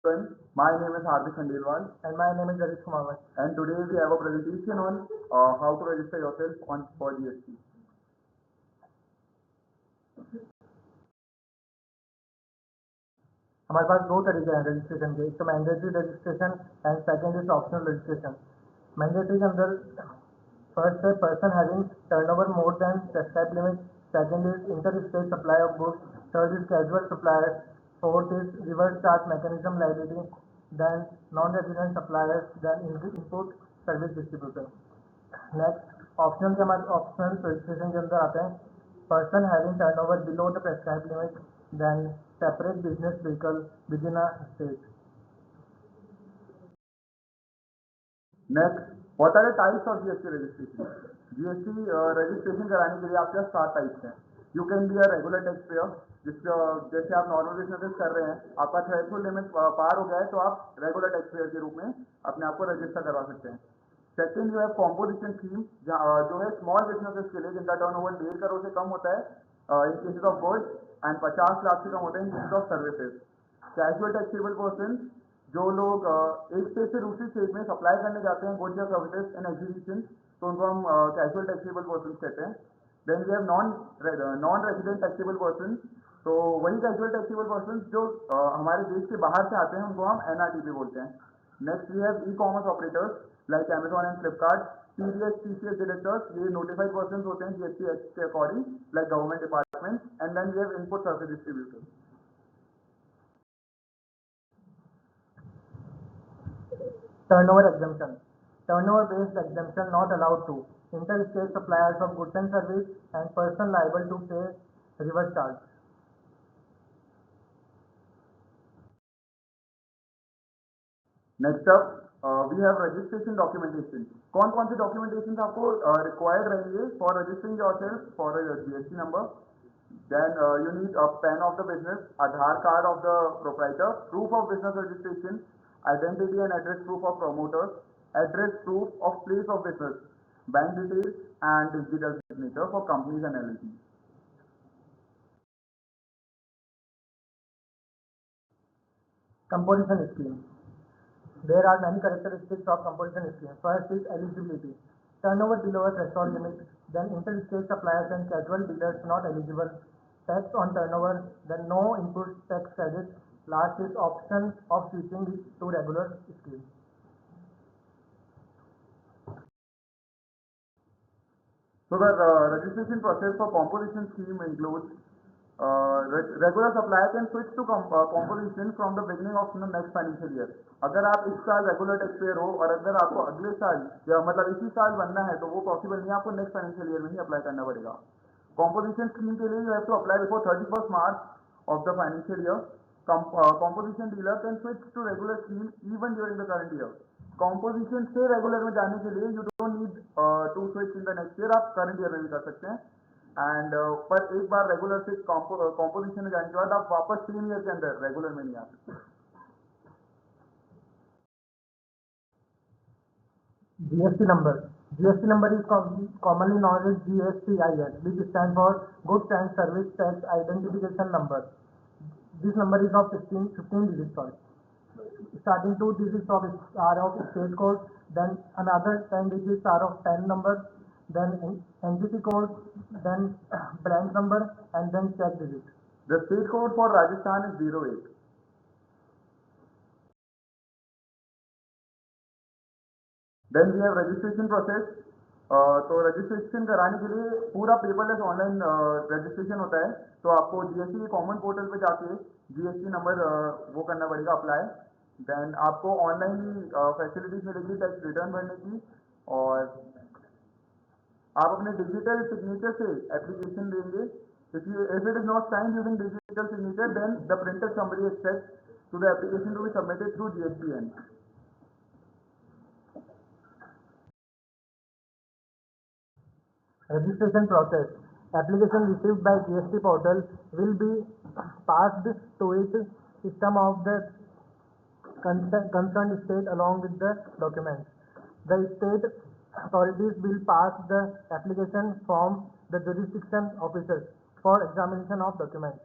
My name is Hardik Khandelwal And my name is Jayesh Kumar. and today we have a presentation on how to register yourself on for GST. हमारे पास दो तरीके हैं registration के, एक तो mandatory registration and second is optional registration. Mandatory के अंदर first है person having turnover more than prescribed limit, second is inter state supply of goods, third is casual suppliers, fourth is reverse charge mechanism liability, then non resident suppliers, then input service distributor. Next optional के हमारे optional registration के अंदर आते हैं person having turnover below the prescribed limit, then separate business vehicle within a state. Next, what are the types of GST registration? GST registration कराने के लिए आपके पास 7 टाइप्स हैं। You can be a regular taxpayer, जैसे आप normal business कर रहे हैं, आपका थ्रेशोल्ड लिमिट पार हो गया है तो आप रेगुलर टैक्सपेयर के रूप में अपने आप को रजिस्टर करवा सकते हैं। सेकेंड जो है कॉम्पोजिशन स्कीम, जो है स्मॉल बिजनेसेस के लिए जिनका टर्नओवर 1.5 करोड़ से कम होता है in cases of goods and 50 lakh से कम होता है in cases of services. Casual taxable person, जो लोग एक स्टेट से दूसरी स्टेट में सप्लाई करने जाते हैं गुड्स या सर्विसेज इन एग्जीक्यूशन, तो उनको हम कैजुअल टैक्सेबल पर्सन कहते हैं। Then we have non resident taxable person, तो वही कैजुअल टैक्सेबल पर्सन जो हमारे देश के बाहर से आते हैं उनको हम NRTP बोलते हैं। Next we have e commerce operators like Amazon and Flipkart. TCS directors, ये notified persons होते हैं GST Act के according, like government departments, and then we have input service distributors. Turnover exemption. Turnover based exemption not allowed to interstate suppliers of goods and service and person liable to pay reverse charge. Next up, we have registration documentation. कौन कौन से documentation आपको required रहेंगे for registering yourself for a GST number? Then you need a PAN of the business, Aadhaar card of the proprietor, proof of business registration, identity and address proof of promoters, address proof of place of business, bank details, and digital signature for companies and LLCs. Composition scheme. There are many characteristics of composition scheme. First is eligibility. Turnover below a threshold limit, then interstate suppliers and casual dealers not eligible. Tax on turnover, then no input tax credit. Last is option of switching to regular scheme. So the registration process for composition scheme includes regular supplier can switch to composition from the beginning of the next financial year. अगर आप इस साल regular taxpayer हो और अगर आपको अगले साल या मतलब इसी साल बनना है तो वो पॉसिबल नहीं है, आपको नेक्स्ट फाइनेंशियल ईयर में ही अप्लाई करना पड़ेगा। कॉम्पोजिशन स्कीम के लिए you have to apply before 31st March of the financial year. Composition dealer can switch to regular scheme even during the current year. Composition से regular में जाने के लिए you don't need to switch in the next year, आप current year में भी कर सकते हैं। एंड पर एक बार रेगुलर से कॉम्पोजिशन में जाने के बाद आप वापस 3 ईयर के अंदर रेगुलर में नहीं आ सकते। GST number. GST number is commonly known as GSTIN, which stands for Goods and Service Tax Identification Number. This number is of 15 digits. Starting 2 digits are of state code, then another 10 digits are of PAN number, then entity code, then branch number, and then check digit. The state code for Rajasthan is 08. Then we have registration process. तो registration कराने के लिए पूरा paperless online registration होता है, तो आपको GST के कॉमन पोर्टल पे जाके जीएसटी नंबर वो करना पड़ेगा अप्लाई। देन आपको ऑनलाइन फैसिलिटीज मिलेगी टैक्स रिटर्न भरने की, और आप अपने डिजिटल सिग्नेचर से एप्लीकेशन देंगे। If it is not signed using digital signature, then the printed summary is set to the application to be submitted through GSTN. Registration process. Application received by GST portal will be passed to its system of the concerned state along with the documents. The state authorities will pass the application form the jurisdiction officers for examination of documents.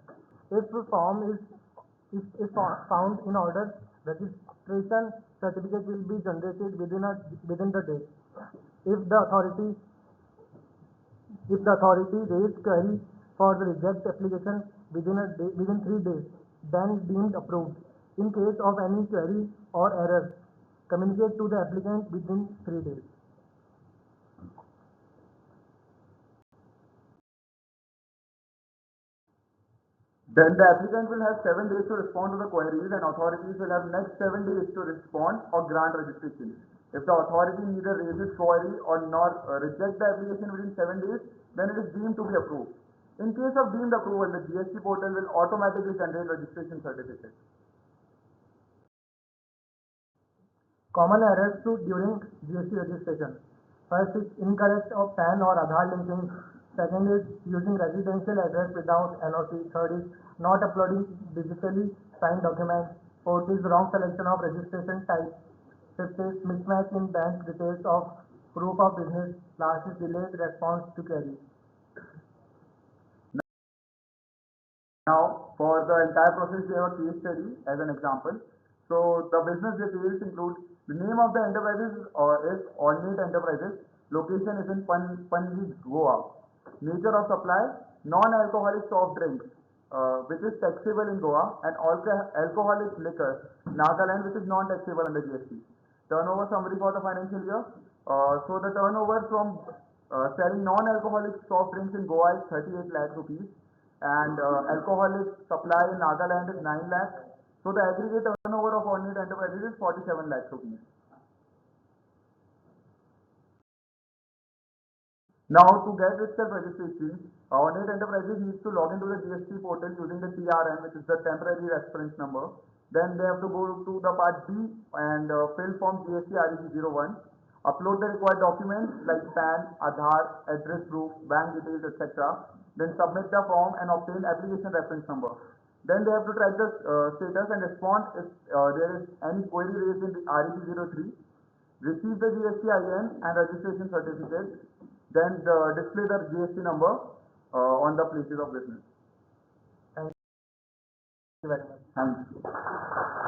If form is found in order, Registration certificate will be generated within the date. If the authority raised query for the reject application within 3 days, then deemed approved. In case of any query or error, communicate to the applicant within 3 days. Then the applicant will have 7 days to respond to the queries, and authorities will have next 7 days to respond or grant registration. If the authority neither raises query or nor rejects the application within 7 days, then it is deemed to be approved. In case of deemed approval, the GST portal will automatically generate registration certificate. Common errors during GST registration. First is incorrect of PAN or Aadhaar linking. Second is using residential address without NOC. Third is not uploading digitally signed documents. Fourth is wrong selection of registration type. Fifth is mismatch in bank details of proof of business. Last is delayed response to query. Now, for the entire process, we have a case study as an example. So, the business details include the name of the enterprises is Alternate Enterprises. Location is in Panji, Goa. Nature of supply, non-alcoholic soft drinks, which is taxable in Goa, and also alcoholic liquor, Nagaland, which is non-taxable under GST. Turnover summary for the financial year. So, the turnover from selling non-alcoholic soft drinks in Goa is 38 lakh rupees, and alcoholic supply in Nagaland is 9 lakhs. So the aggregate turnover of Alternate Enterprises is 47 lakhs rupees. Now to get itself registration, Alternate Enterprises needs to log into the GST portal using the TRN, which is the temporary reference number. Then they have to go to the part B and fill form GST REG01. Upload the required documents like PAN, Aadhaar, address proof, bank details, etc. Then submit the form and obtain application reference number. Then they have to track the status and respond if there is any query raised in the REG03. Receive the GST IN and registration certificate. Then display the GST number on the places of business. Thank you very much. Thank you.